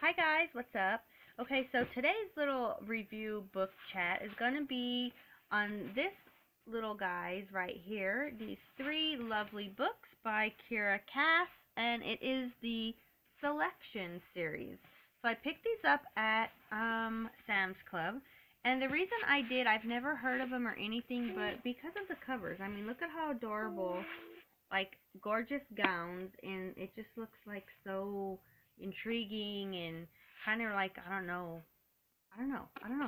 Hi guys, what's up? Okay, so today's little review book chat is going to be on this little guys right here. These three lovely books by Kiera, and it is the Selection series. So I picked these up at Sam's Club, and the reason I did, I've never heard of them or anything, but because of the covers. I mean, look at how adorable, like gorgeous gowns, and it just looks like so intriguing and kind of like I don't know,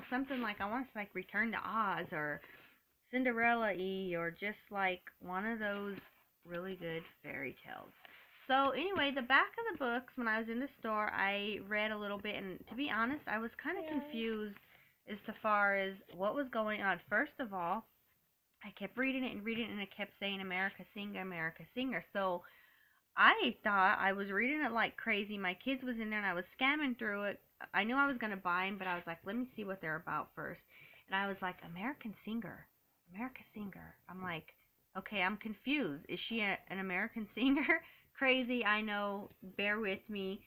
something like I want to say like Return to Oz or Cinderella-y or just like one of those really good fairy tales. So anyway, the back of the books, when I was in the store, I read a little bit, and to be honest, I was kind of confused as to far as what was going on. First of all, I kept reading it and reading it, and it kept saying America Singer, America Singer. So I thought I was reading it like crazy. My kids was in there, and I was scamming through it. I knew I was going to buy them, but I was like, let me see what they're about first. And I was like, American Singer, America Singer. I'm like, okay, I'm confused. Is she an American singer? Crazy, I know. Bear with me.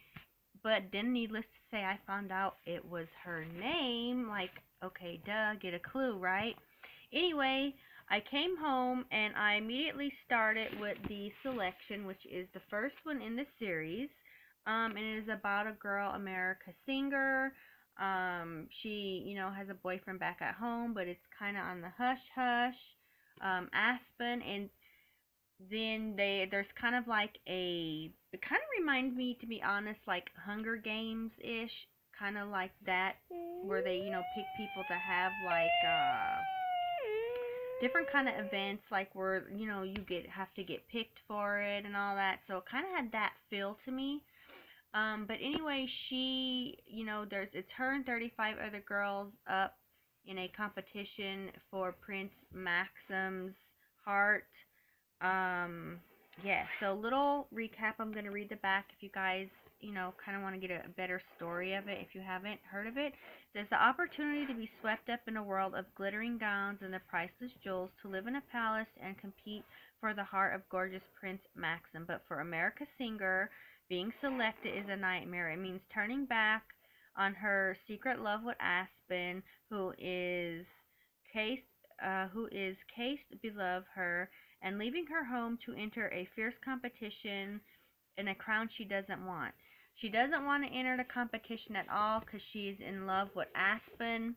But then, needless to say, I found out it was her name. Like, okay, duh, get a clue, right? Anyway, I came home and I immediately started with the Selection, which is the first one in the series. And it is about a girl, America Singer. She has a boyfriend back at home, but it's kind of on the hush hush. Aspen, and then there's kind of like it kind of reminds me, to be honest, like Hunger Games ish, kind of like that, where they pick people to have like different kind of events, like where you have to get picked for it and all that. So it kind of had that feel to me. But anyway, it's her and 35 other girls up in a competition for Prince Maxim's heart. um, yeah, so little recap. I'm going to read the back if you guys, kind of want to get a better story of it if you haven't heard of it. It says, the opportunity to be swept up in a world of glittering gowns and the priceless jewels, to live in a palace and compete for the heart of gorgeous Prince Maxim. But for America Singer, being selected is a nightmare. It means turning back on her secret love with Aspen, Case, who is Case beloved her, and leaving her home to enter a fierce competition in a crown she doesn't want. She doesn't want to enter the competition at all because she's in love with Aspen,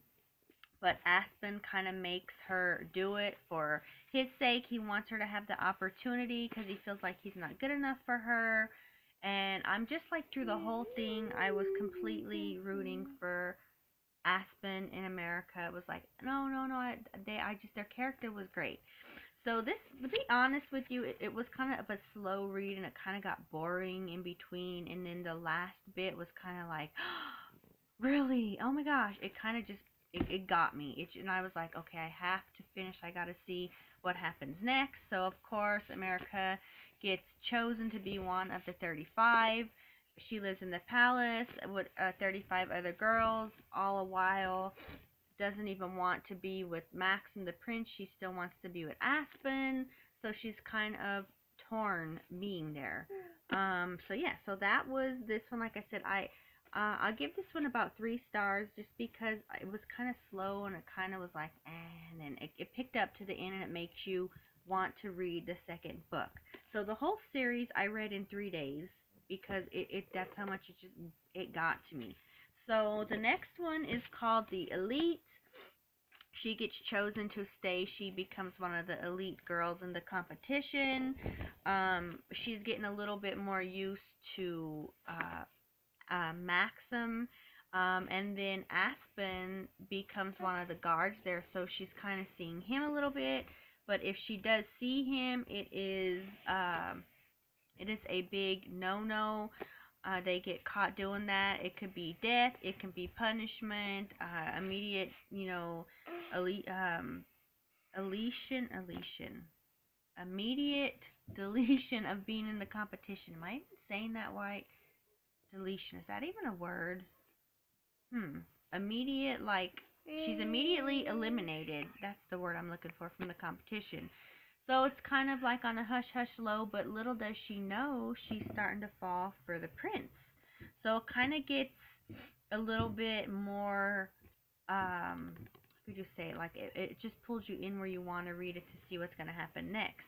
but Aspen kind of makes her do it for his sake. He wants her to have the opportunity because he feels like he's not good enough for her. And I'm just like, through the whole thing, I was completely rooting for Aspen in America. It was like, no, no, no, their character was great. So this, to be honest with you, it was kind of a slow read, and it kind of got boring in between, and then the last bit was kind of like, really? Oh my gosh. It kind of just, it got me. And I was like, okay, I have to finish. I got to see what happens next. So, of course, America gets chosen to be one of the 35. She lives in the palace with 35 other girls, all the while doesn't even want to be with Max and the prince. She still wants to be with Aspen. So she's kind of torn being there. So yeah, so that was this one. Like I said, I'll give this one about 3 stars, just because it was kind of slow, and it kind of was like, and then it picked up to the end, and it makes you want to read the second book. So the whole series I read in 3 days, because that's how much it got to me. So the next one is called The Elite. She gets chosen to stay. She becomes one of the elite girls in the competition. She's getting a little bit more used to Maxim. And then Aspen becomes one of the guards there, so she's kind of seeing him a little bit. But if she does see him, it is a big no-no. They get caught doing that. It could be death. It can be punishment. Immediate, immediate deletion of being in the competition. Am I even saying that right? Deletion. Is that even a word? Immediate, like, she's immediately eliminated. That's the word I'm looking for, from the competition. So it's kind of like on a hush hush low, but little does she know she's starting to fall for the prince. So it kind of gets a little bit more, what would you say, like it just pulls you in where you want to read it to see what's going to happen next.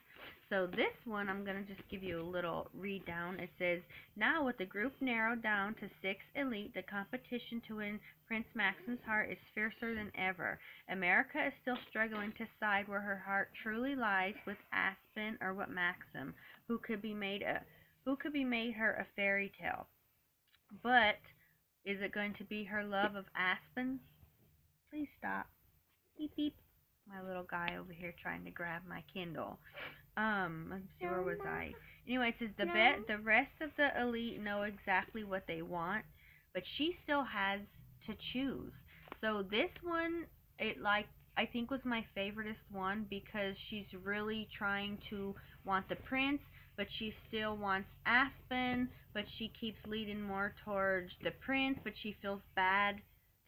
So this one, I'm going to just give you a little read down. It says, now with the group narrowed down to 6 elite, the competition to win Prince Maxim's heart is fiercer than ever. America is still struggling to decide where her heart truly lies, with Aspen or with Maxim, who could be made her a fairy tale. But is it going to be her love of Aspen? Please stop. Beep beep. My little guy over here trying to grab my Kindle. Let's see, where was I? Anyway, it says the rest of the elite know exactly what they want, but she still has to choose. So this one, I think was my favoriteest one, because she's really trying to want the prince, but she still wants Aspen, but she keeps leading more towards the prince, but she feels bad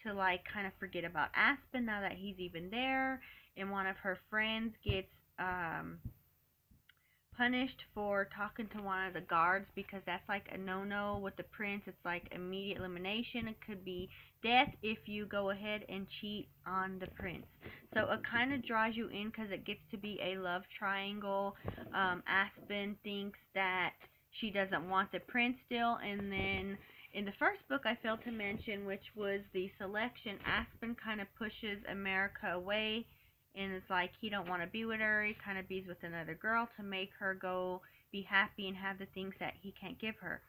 to like kind of forget about Aspen now that he's even there, and one of her friends gets punished for talking to one of the guards, because that's like a no-no with the prince. It's like immediate elimination. It could be death if you go ahead and cheat on the prince. So it kind of draws you in because it gets to be a love triangle. Aspen thinks that she doesn't want the prince still, and then in the first book I failed to mention, which was the selection, Aspen kind of pushes America away, and it's like he don't want to be with her. He kind of bees with another girl to make her go be happy and have the things that he can't give her.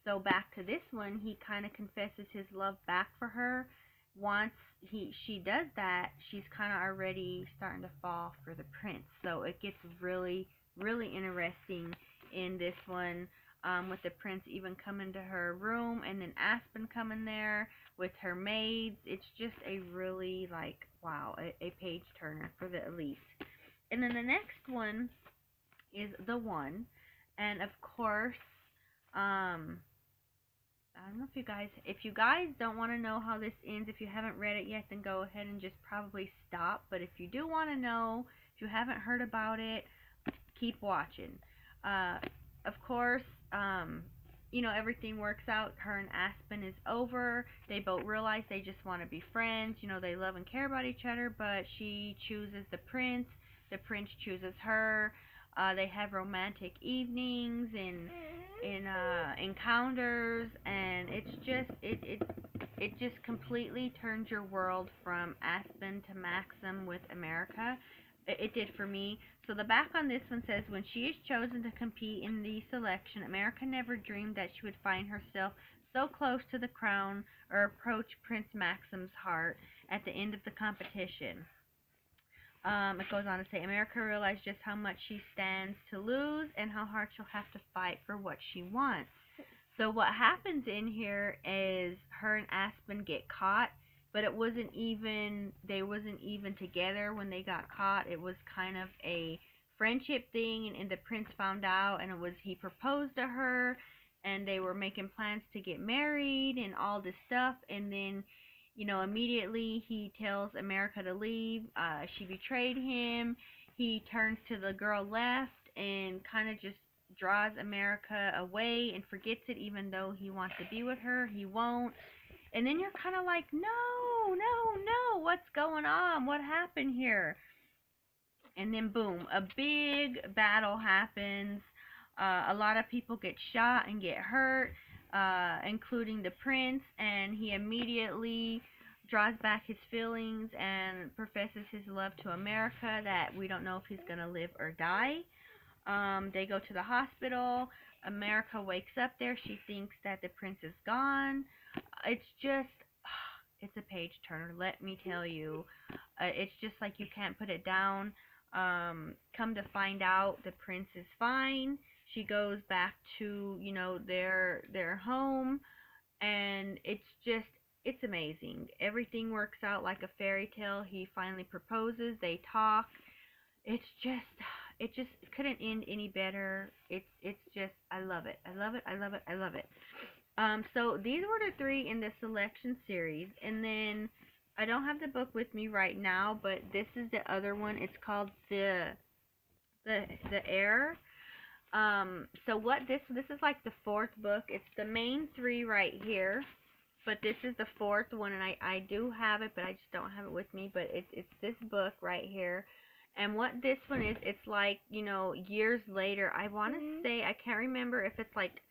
So back to this one, he kind of confesses his love back for her. Once she does that, she's kind of already starting to fall for the prince. So it gets really, really interesting in this one, with the prince even coming to her room, and then Aspen coming there with her maids. It's just a really, like, wow, a page turner for the elite. And then the next one is The One, and of course, I don't know if you guys don't want to know how this ends, if you haven't read it yet, then go ahead and just probably stop. But if you do want to know, if you haven't heard about it, keep watching. Of course, everything works out. Her and Aspen is over. They both realize they just want to be friends. They love and care about each other, but she chooses the prince. The prince chooses her. They have romantic evenings and encounters, and it's just it just completely turns your world from Aspen to Maxim with America. It did for me. So the back on this one says, when she is chosen to compete in the selection, America never dreamed that she would find herself so close to the crown or approach Prince Maxim's heart at the end of the competition. It goes on to say, America realized just how much she stands to lose and how hard she'll have to fight for what she wants. So what happens in here is her and Aspen get caught, but they wasn't even together when they got caught. It was kind of a friendship thing, and the prince found out, and he proposed to her, and they were making plans to get married and all this stuff, and then immediately he tells America to leave. She betrayed him. He turns to the girl left and kind of just draws America away and forgets it, even though he wants to be with her. He won't. And then you're kind of like, no, what's going on? What happened here? And then boom, a big battle happens. A lot of people get shot and get hurt, including the prince, and he immediately draws back his feelings and professes his love to America, that we don't know if he's going to live or die. They go to the hospital. America wakes up there. She thinks that the prince is gone. It's just, it's a page turner, let me tell you. It's just like you can't put it down. Come to find out, the prince is fine. She goes back to, their home, and it's amazing. Everything works out like a fairy tale. He finally proposes. They talk. It just couldn't end any better. It's just, I love it. I love it. I love it. I love it. So these were the 3 in the selection series, and then I don't have the book with me right now, but this is the other one. It's called the Air. So what this is like the 4th book. It's the main 3 right here. but this is the fourth one, and I do have it, but I just don't have it with me. But it's this book right here. And what this one is, it's like, you know, years later. I want to say, I can't remember if it's like,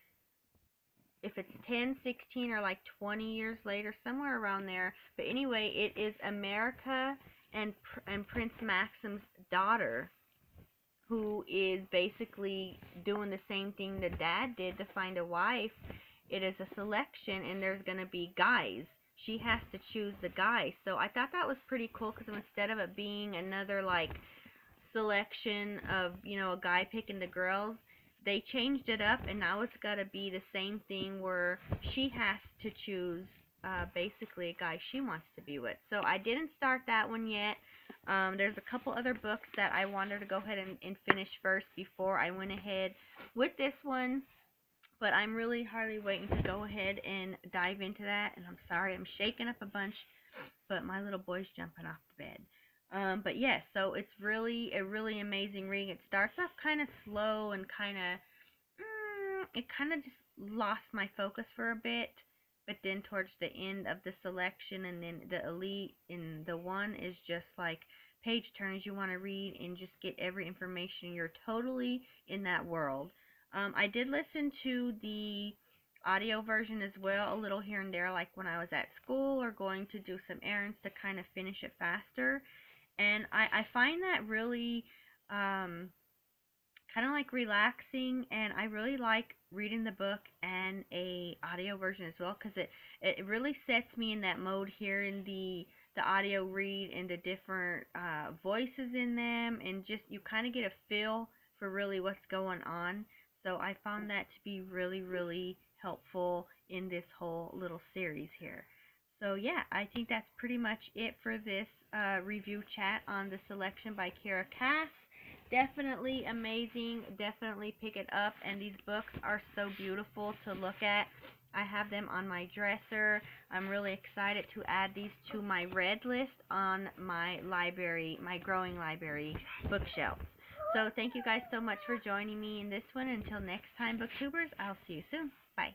if it's 10, 16, or like 20 years later, somewhere around there. But anyway, it is America and Prince Maxim's daughter, who is basically doing the same thing that Dad did to find a wife. It is a selection, and there's going to be guys. She has to choose the guy. So I thought that was pretty cool, because instead of it being another, like, selection of, you know, a guy picking the girls, they changed it up, and now it's got to be the same thing where she has to choose basically a guy she wants to be with. So I didn't start that one yet. There's a couple other books that I wanted to go ahead and finish first before I went ahead with this one. But I'm really hardly waiting to go ahead and dive into that. And I'm sorry, I'm shaking up a bunch, but my little boy's jumping off the bed. But yes, so it's really a really amazing reading. It starts off kind of slow and kind of, it kind of just lost my focus for a bit. But then towards the end of the selection, and then the elite in the one is just like page turns you want to read and just get every information. You're totally in that world. I did listen to the audio version as well, a little here and there, like when I was at school or going to do some errands to kind of finish it faster. And I find that really kind of like relaxing, and I really like reading the book and a audio version as well, because it really sets me in that mode, hearing the audio read and the different voices in them, and just you kind of get a feel for really what's going on. So I found that to be really, really helpful in this whole little series here. So yeah, I think that's pretty much it for this review chat on The Selection by Kiera Cass. Definitely amazing. Definitely pick it up. And these books are so beautiful to look at. I have them on my dresser. I'm really excited to add these to my read list on my library, my growing library bookshelf. So thank you guys so much for joining me in this one. Until next time, booktubers, I'll see you soon. Bye.